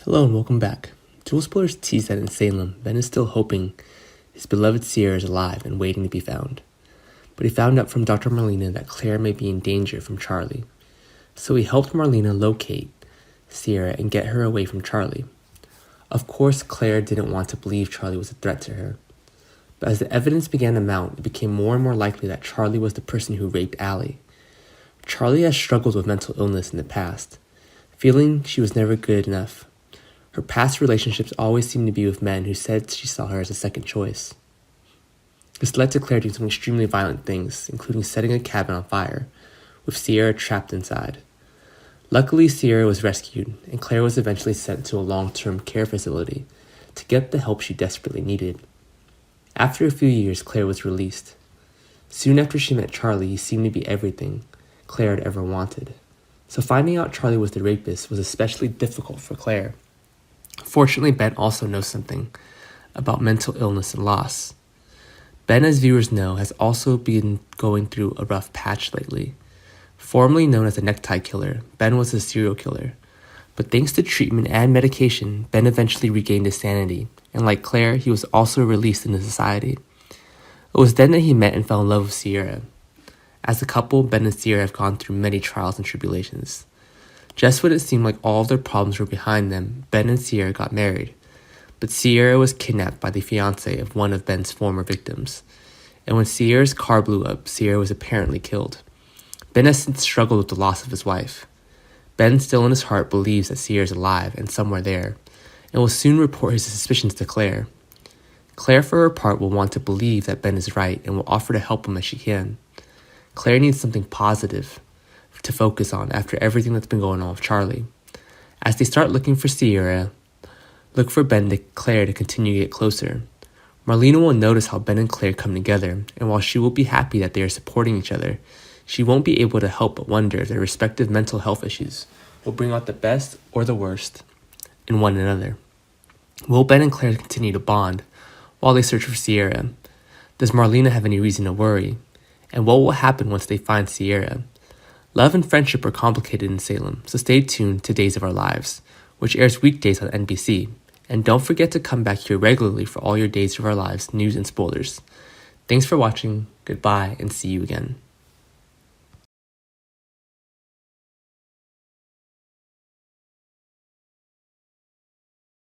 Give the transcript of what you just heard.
Hello and welcome back. Tool spoilers tease that in Salem, Ben is still hoping his beloved Sierra is alive and waiting to be found. But he found out from Dr. Marlena that Claire may be in danger from Charlie. So he helped Marlena locate Sierra and get her away from Charlie. Of course, Claire didn't want to believe Charlie was a threat to her. But as the evidence began to mount, it became more and more likely that Charlie was the person who raped Allie. Charlie has struggled with mental illness in the past, feeling she was never good enough. Her past relationships always seemed to be with men who said she saw her as a second choice. This led to Claire doing some extremely violent things, including setting a cabin on fire, with Sierra trapped inside. Luckily, Sierra was rescued, and Claire was eventually sent to a long-term care facility to get the help she desperately needed. After a few years, Claire was released. Soon after she met Charlie, he seemed to be everything Claire had ever wanted. So finding out Charlie was the rapist was especially difficult for Claire. Fortunately, Ben also knows something about mental illness and loss. Ben, as viewers know, has also been going through a rough patch lately. Formerly known as the necktie killer, Ben was a serial killer. But thanks to treatment and medication, Ben eventually regained his sanity, and like Claire, he was also released into society. It was then that he met and fell in love with Sierra. As a couple, Ben and Sierra have gone through many trials and tribulations. Just when it seemed like all of their problems were behind them, Ben and Sierra got married. But Sierra was kidnapped by the fiancé of one of Ben's former victims. And when Sierra's car blew up, Sierra was apparently killed. Ben has since struggled with the loss of his wife. Ben, still in his heart, believes that Sierra is alive and somewhere there, and will soon report his suspicions to Claire. Claire, for her part, will want to believe that Ben is right and will offer to help him as she can. Claire needs something positive to focus on after everything that's been going on with Charlie. As they start looking for Sierra, look for Ben and Claire to continue to get closer. Marlena will notice how Ben and Claire come together, and while she will be happy that they are supporting each other, she won't be able to help but wonder if their respective mental health issues will bring out the best or the worst in one another. Will Ben and Claire continue to bond while they search for Sierra? Does Marlena have any reason to worry? And what will happen once they find Sierra? Love and friendship are complicated in Salem, so stay tuned to Days of Our Lives, which airs weekdays on NBC. And don't forget to come back here regularly for all your Days of Our Lives news and spoilers. Thanks for watching, goodbye, and see you again.